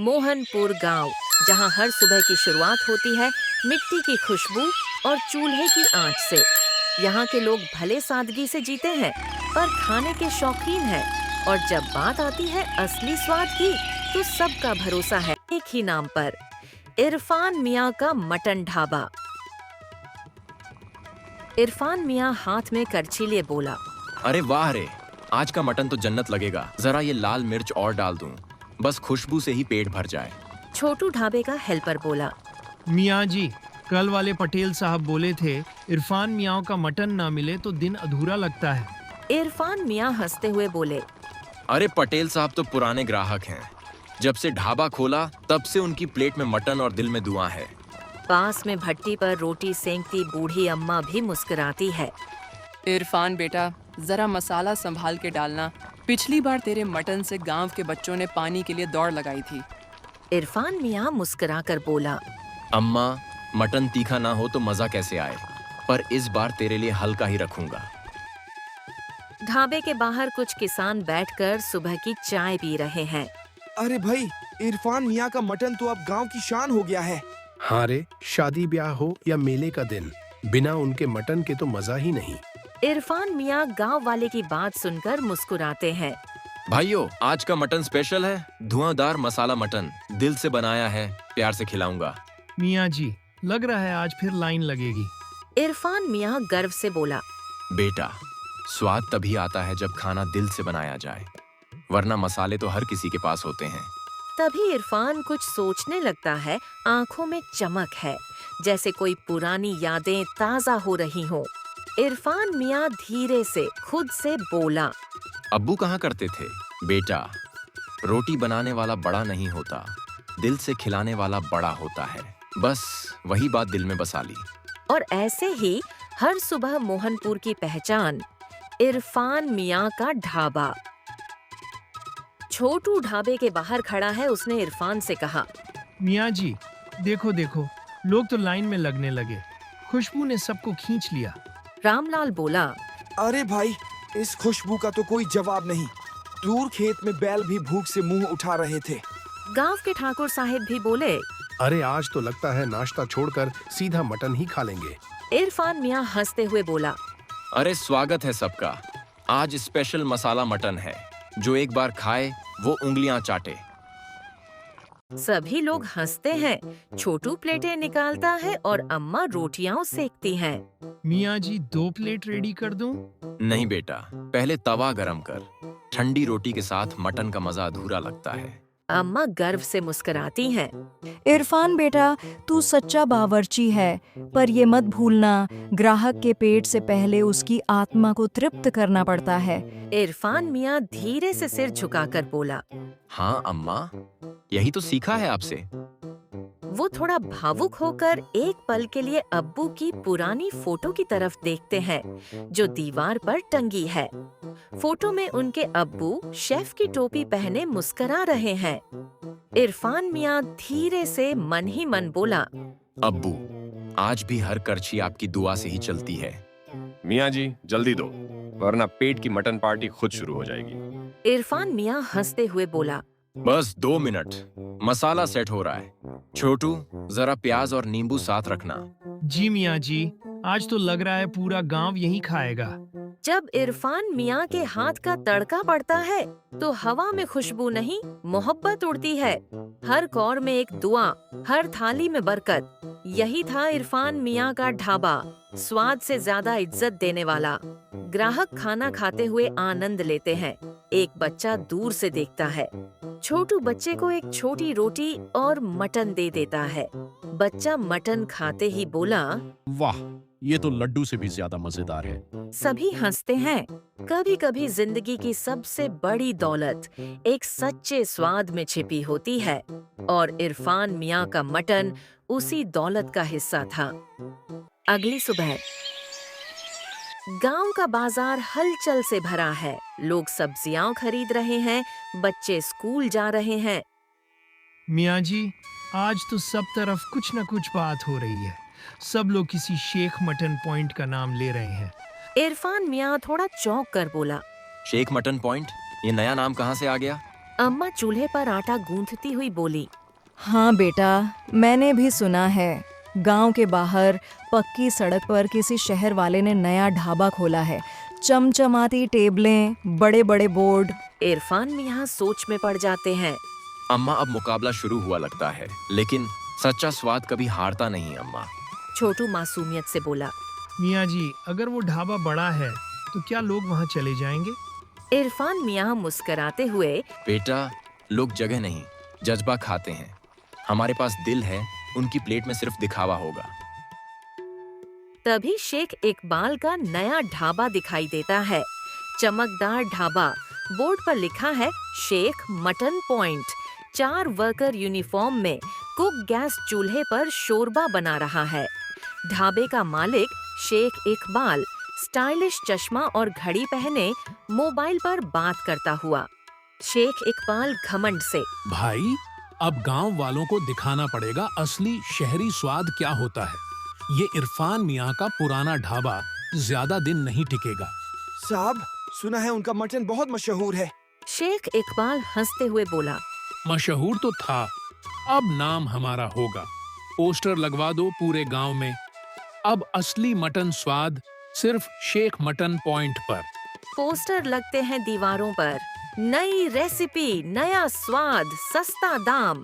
मोहनपुर गांव, जहां हर सुबह की शुरुआत होती है मिट्टी की खुशबू और चूल्हे की आंच से। यहाँ के लोग भले सादगी से जीते हैं, पर खाने के शौकीन हैं, और जब बात आती है असली स्वाद की, तो सबका भरोसा है एक ही नाम पर, इरफान मियाँ का मटन ढाबा। इरफान मियाँ हाथ में करछी लिए बोला, अरे वाह रे, आज का मटन तो जन्नत लगेगा। जरा ये लाल मिर्च और डाल दूं, बस खुशबू से ही पेट भर जाए। छोटू ढाबे का हेल्पर बोला, मियाँ जी, कल वाले पटेल साहब बोले थे इरफान मियाँ का मटन ना मिले तो दिन अधूरा लगता है। इरफान मियाँ हंसते हुए बोले, अरे पटेल साहब तो पुराने ग्राहक हैं। जब से ढाबा खोला तब से उनकी प्लेट में मटन और दिल में दुआ है। पास में भट्टी पर रोटी सेंकती बूढ़ी अम्मा भी मुस्कुराती है। इरफान बेटा, जरा मसाला संभाल के डालना। पिछली बार तेरे मटन से गांव के बच्चों ने पानी के लिए दौड़ लगाई थी। इरफान मियाँ मुस्कुराकर बोला, अम्मा, मटन तीखा ना हो तो मजा कैसे आए, पर इस बार तेरे लिए हल्का ही रखूंगा। ढाबे के बाहर कुछ किसान बैठकर सुबह की चाय पी रहे हैं। अरे भाई, इरफान मियाँ का मटन तो अब गांव की शान हो गया है। हाँ रे, शादी ब्याह हो या मेले का दिन, बिना उनके मटन के तो मजा ही नहीं। इरफान मियाँ गांव वाले की बात सुनकर मुस्कुराते हैं। भाइयों, आज का मटन स्पेशल है। धुआंधार मसाला मटन, दिल से बनाया है, प्यार से खिलाऊंगा। मियाँ जी, लग रहा है आज फिर लाइन लगेगी। इरफान मियाँ गर्व से बोला, बेटा, स्वाद तभी आता है जब खाना दिल से बनाया जाए, वरना मसाले तो हर किसी के पास होते हैं। तभी इरफान कुछ सोचने लगता है। आंखों में चमक है, जैसे कोई पुरानी यादें ताजा हो रही हों। इरफान मियाँ धीरे से खुद से बोला, अब्बू कहाँ करते थे? बेटा, रोटी बनाने वाला बड़ा नहीं होता, दिल से खिलाने वाला बड़ा होता है। बस वही बात दिल में बसा ली। और ऐसे ही हर सुबह मोहनपुर की पहचान, इरफान मियाँ का ढाबा। छोटू ढाबे के बाहर खड़ा है। उसने इरफान से कहा, मियाँ जी, देखो देखो, लोग तो लाइन में लगने लगे। खुशबू ने सबको खींच लिया। रामलाल बोला, अरे भाई, इस खुशबू का तो कोई जवाब नहीं। दूर खेत में बैल भी भूख से मुंह उठा रहे थे। गांव के ठाकुर साहिब भी बोले, अरे आज तो लगता है नाश्ता छोड़कर सीधा मटन ही खा लेंगे। इरफान मियाँ हंसते हुए बोला, अरे स्वागत है सबका। आज स्पेशल मसाला मटन है, जो एक बार खाए वो उंगलियां चाटे। सभी लोग हंसते हैं। छोटू प्लेटें निकालता है और अम्मा रोटियां सेकती हैं। मियाँ जी, 2 प्लेट रेडी कर दूं? नहीं बेटा, पहले तवा गरम कर। ठंडी रोटी के साथ मटन का मजा अधूरा लगता है। अम्मा गर्व से मुस्कुराती हैं। इरफान बेटा, तू सच्चा बावर्ची है, पर ये मत भूलना, ग्राहक के पेट से पहले उसकी आत्मा को तृप्त करना पड़ता है। इरफान मियाँ धीरे से सिर झुकाकर बोला, हाँ अम्मा, यही तो सीखा है आपसे। वो थोड़ा भावुक होकर एक पल के लिए अब्बू की पुरानी फोटो की तरफ देखते हैं, जो दीवार पर टंगी है। फोटो में उनके अब्बू शेफ की टोपी पहने मुस्कुरा रहे हैं। इरफान मियाँ धीरे से मन ही मन बोला, अब्बू, आज भी हर करछी आपकी दुआ से ही चलती है। मियाँ जी, जल्दी दो, वरना पेट की मटन पार्टी खुद शुरू हो जाएगी। इरफान मियाँ हंसते हुए बोला, बस 2 मिनट, मसाला सेट हो रहा है। छोटू, जरा प्याज और नींबू साथ रखना। जी मियाँ जी, आज तो लग रहा है पूरा गांव यही खाएगा। जब इरफान मियाँ के हाथ का तड़का पड़ता है, तो हवा में खुशबू नहीं, मोहब्बत उड़ती है। हर कौर में एक दुआ, हर थाली में बरकत। यही था इरफान मियाँ का ढाबा, स्वाद से ज्यादा इज्जत देने वाला। ग्राहक खाना खाते हुए आनंद लेते हैं। एक बच्चा दूर से देखता है। छोटू बच्चे को एक छोटी रोटी और मटन दे देता है। बच्चा मटन खाते ही बोला, वाह, ये तो लड्डू से भी ज्यादा मजेदार है। सभी हंसते हैं। कभी कभी जिंदगी की सबसे बड़ी दौलत एक सच्चे स्वाद में छिपी होती है, और इरफान मियाँ का मटन उसी दौलत का हिस्सा था। अगली सुबह गांव का बाजार हलचल से भरा है। लोग सब्जियां खरीद रहे हैं, बच्चे स्कूल जा रहे हैं। मियाँ जी, आज तो सब तरफ कुछ न कुछ बात हो रही है। सब लोग किसी शेख मटन पॉइंट का नाम ले रहे हैं। इरफान मियाँ थोड़ा चौंक कर बोला, शेख मटन पॉइंट, ये नया नाम कहाँ से आ गया? अम्मा चूल्हे पर आटा गूंथती हुई बोली। हाँ बेटा, मैंने भी सुना है गांव के बाहर पक्की सड़क पर किसी शहर वाले ने नया ढाबा खोला है। चमचमाती टेबलें, बड़े बड़े बोर्ड। इरफान मियाँ सोच में पड़ जाते हैं। अम्मा, अब मुकाबला शुरू हुआ लगता है, लेकिन सच्चा स्वाद कभी हारता नहीं अम्मा। छोटू मासूमियत से बोला। मियाँ जी, अगर वो ढाबा बड़ा है तो क्या लोग वहाँ चले जाएंगे? इरफान मियाँ मुस्कराते हुए। बेटा, लोग जगह नहीं, जज्बा खाते हैं। हमारे पास दिल है, उनकी प्लेट में सिर्फ दिखावा होगा। तभी शेख इकबाल का नया ढाबा दिखाई देता है। चमकदार ढाबा, बोर्ड पर लिखा है Sheikh mutton point. 4 worker uniform में कुक गैस चूल्हे पर शोरबा बना रहा है। ढाबे का मालिक शेख इकबाल स्टाइलिश चश्मा और घड़ी पहने मोबाइल पर बात करता हुआ। शेख इकबाल घमंड से। भाई, अब गांव वालों को दिखाना पड़ेगा असली शहरी स्वाद क्या होता है। ये इरफान मियाँ का पुराना ढाबा ज्यादा दिन नहीं टिकेगा। साहब, सुना है उनका मटन बहुत मशहूर है। शेख इकबाल हंसते हुए बोला। मशहूर तो था, अब नाम हमारा होगा। पोस्टर लगवा दो पूरे गांव में, अब असली मटन स्वाद सिर्फ शेख मटन पॉइंट पर। पोस्टर लगते हैं दीवारों पर। नई रेसिपी, नया स्वाद, सस्ता दाम।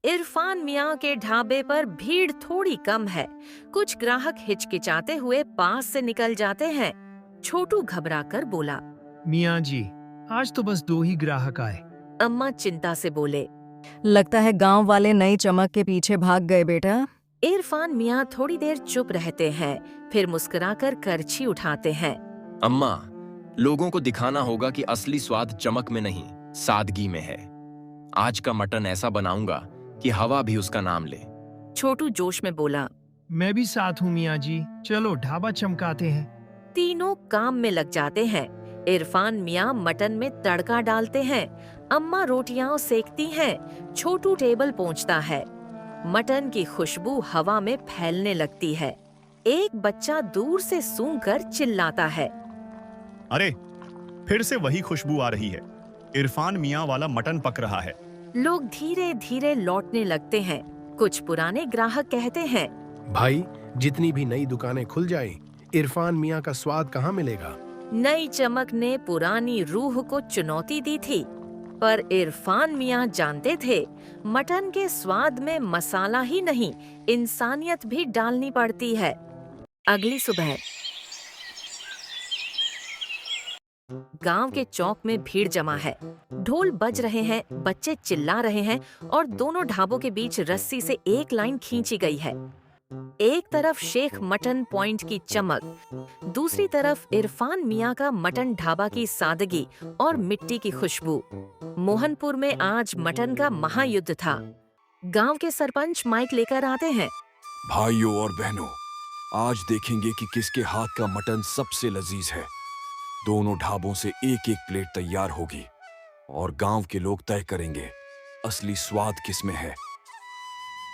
इरफान मियाँ के ढाबे पर भीड़ थोड़ी कम है। कुछ ग्राहक हिचकिचाते हुए पास से निकल जाते हैं। छोटू घबराकर बोला। मियाँ जी, आज तो बस 2 ही ग्राहक आए। अम्मा चिंता से बोले। लगता है गांव वाले नई चमक के पीछे भाग गए बेटा। इरफान मियाँ थोड़ी देर चुप रहते हैं, फिर मुस्कुराकर करछी उठाते हैं। अम्मा, लोगों को दिखाना होगा कि असली स्वाद चमक में नहीं, सादगी में है। आज का मटन ऐसा बनाऊंगा कि हवा भी उसका नाम ले। छोटू जोश में बोला। मैं भी साथ हूँ मियाँ जी, चलो ढाबा चमकाते हैं। तीनों काम में लग जाते हैं। इरफान मियाँ मटन में तड़का डालते हैं, अम्मा रोटियां सेकती हैं, छोटू टेबल पोंछता है। मटन की खुशबू हवा में फैलने लगती है। एक बच्चा दूर से सूंघकर चिल्लाता है। अरे, फिर से वही खुशबू आ रही है। इरफान मियाँ वाला मटन पक रहा है। लोग धीरे धीरे लौटने लगते हैं। कुछ पुराने ग्राहक कहते हैं। भाई, जितनी भी नई दुकानें खुल जाएं, इरफान मियाँ का स्वाद कहाँ मिलेगा? नई चमक ने पुरानी रूह को चुनौती दी थी, पर इरफान मियाँ जानते थे मटन के स्वाद में मसाला ही नहीं, इंसानियत भी डालनी पड़ती है। अगली सुबह गांव के चौक में भीड़ जमा है। ढोल बज रहे हैं, बच्चे चिल्ला रहे हैं और दोनों ढाबों के बीच रस्सी से एक लाइन खींची गई है। एक तरफ शेख मटन पॉइंट की चमक, दूसरी तरफ इरफान मियाँ का मटन ढाबा की सादगी और मिट्टी की खुशबू। मोहनपुर में आज मटन का महायुद्ध था। गांव के सरपंच माइक लेकर आते हैं। भाइयों और बहनों, आज देखेंगे कि किसके हाथ का मटन सबसे लजीज है। दोनों ढाबों से एक एक प्लेट तैयार होगी और गांव के लोग तय करेंगे असली स्वाद किसमें है।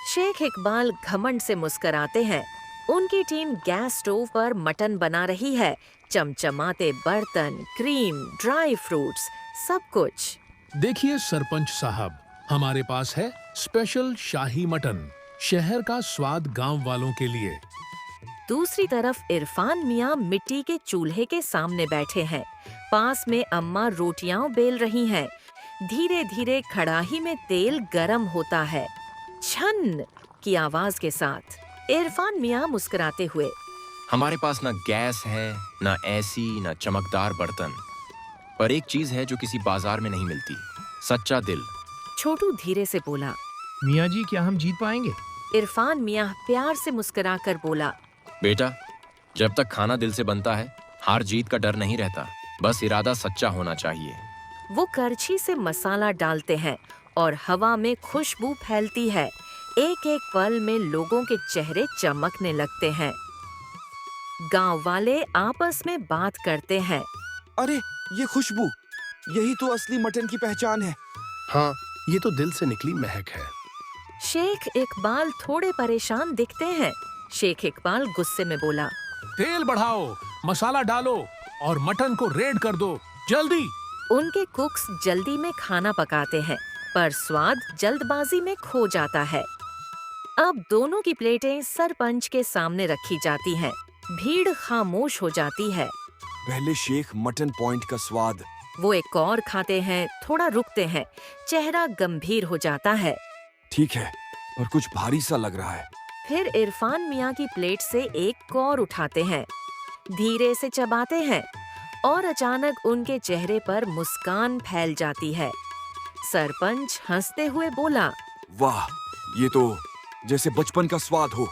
शेख इकबाल घमंड से मुस्कुराते हैं। उनकी टीम गैस स्टोव पर मटन बना रही है। चमचमाते बर्तन, क्रीम, ड्राई फ्रूट्स, सब कुछ। देखिए सरपंच साहब, हमारे पास है स्पेशल शाही मटन, शहर का स्वाद गांव वालों के लिए। दूसरी तरफ इरफान मियाँ मिट्टी के चूल्हे के सामने बैठे हैं। पास में अम्मा रोटियां बेल रही हैं। धीरे धीरे कढ़ाई में तेल गरम होता है, छन की आवाज के साथ। इरफान मियाँ मुस्कुराते हुए। हमारे पास ना गैस है, ना ऐसी, ना चमकदार बर्तन, पर एक चीज है जो किसी बाजार में नहीं मिलती, सच्चा दिल। छोटू धीरे से बोला। मियाँ जी, क्या हम जीत पाएंगे? इरफान मियाँ प्यार से मुस्कुराकर बोला। बेटा, जब तक खाना दिल से बनता है, हार जीत का डर नहीं रहता, बस इरादा सच्चा होना चाहिए। वो करछी से मसाला डालते हैं और हवा में खुशबू फैलती है। एक एक पल में लोगों के चेहरे चमकने लगते हैं। गांव वाले आपस में बात करते हैं। अरे, ये खुशबू, यही तो असली मटन की पहचान है। हाँ, ये तो दिल से निकली महक है। शेख इकबाल थोड़े परेशान दिखते हैं। शेख इकबाल गुस्से में बोला। तेल बढ़ाओ, मसाला डालो और मटन को रेड कर दो, जल्दी। उनके कुक्स जल्दी में खाना पकाते हैं, पर स्वाद जल्दबाजी में खो जाता है। अब दोनों की प्लेटें सरपंच के सामने रखी जाती हैं। भीड़ खामोश हो जाती है। पहले शेख मटन पॉइंट का स्वाद। वो एक और खाते हैं, थोड़ा रुकते हैं, चेहरा गंभीर हो जाता है। ठीक है, पर कुछ भारी सा लग रहा है। फिर इरफान मियाँ की प्लेट से एक कौर उठाते हैं, धीरे से चबाते हैं और अचानक उनके चेहरे पर मुस्कान फैल जाती है। सरपंच हंसते हुए बोला, वाह, ये तो जैसे बचपन का स्वाद हो।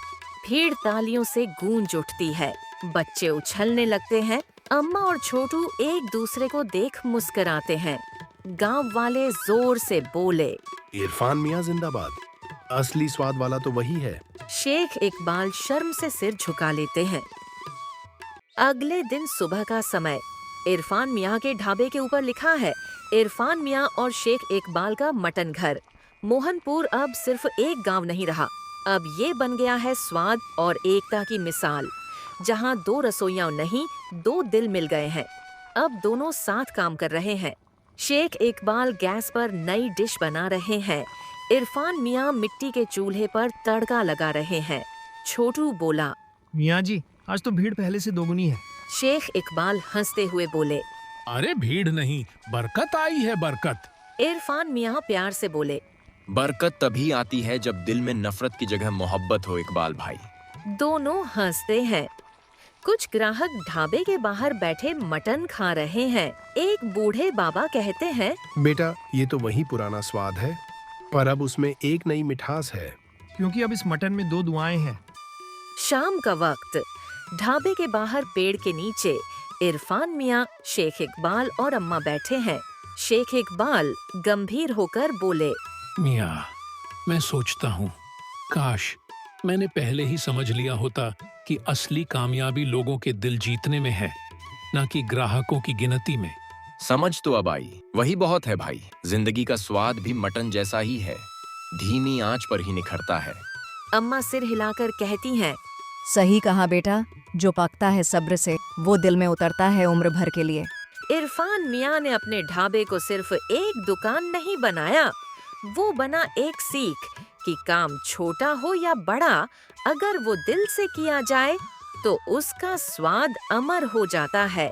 भीड़ तालियों से गूंज उठती है, बच्चे उछलने लगते हैं। अम्मा और छोटू एक दूसरे को देख मुस्कुराते हैं। गांव वाले जोर से बोले, इरफान मियाँ जिंदाबाद, असली स्वाद वाला तो वही है। शेख इकबाल शर्म से सिर झुका लेते हैं। अगले दिन सुबह का समय, इरफान मियाँ के ढाबे के ऊपर लिखा है, इरफान मियाँ और शेख इकबाल का मटन घर। मोहनपुर अब सिर्फ एक गांव नहीं रहा, अब ये बन गया है स्वाद और एकता की मिसाल, जहां दो रसोइयां नहीं, दो दिल मिल गए हैं। अब दोनों साथ काम कर रहे हैं। शेख इकबाल गैस पर नई डिश बना रहे हैं, इरफान मियाँ मिट्टी के चूल्हे पर तड़का लगा रहे हैं। छोटू बोला, मियाँ जी, आज तो भीड़ पहले से दोगुनी है। शेख इकबाल हंसते हुए बोले, अरे भीड़ नहीं, बरकत आई है, बरकत। इरफान मियाँ प्यार से बोले, बरकत तभी आती है जब दिल में नफरत की जगह मोहब्बत हो इकबाल भाई। दोनों हंसते हैं। कुछ ग्राहक ढाबे के बाहर बैठे मटन खा रहे हैं। एक बूढ़े बाबा कहते हैं, बेटा, ये तो वही पुराना स्वाद है, पर अब उसमें एक नई मिठास है। क्योंकि अब इस मटन में 2 दुआएं हैं। शाम का वक्त, ढाबे के बाहर पेड़ के नीचे इरफान मियाँ, शेख इकबाल और अम्मा बैठे हैं। शेख इकबाल गंभीर होकर बोले, मियाँ, मैं सोचता हूँ, काश मैंने पहले ही समझ लिया होता कि असली कामयाबी लोगों के दिल जीतने में है, ना कि ग्राहकों की गिनती में। समझ तो अब आई, वही बहुत है भाई। जिंदगी का स्वाद भी मटन जैसा ही है, धीमी आंच पर ही निखरता है। अम्मा सिर हिलाकर कहती हैं, सही कहा बेटा, जो पकता है सब्र से वो दिल में उतरता है उम्र भर के लिए। इरफान मियाँ ने अपने ढाबे को सिर्फ एक दुकान नहीं बनाया, वो बना एक सीख कि काम छोटा हो या बड़ा, अगर वो दिल से किया जाए तो उसका स्वाद अमर हो जाता है।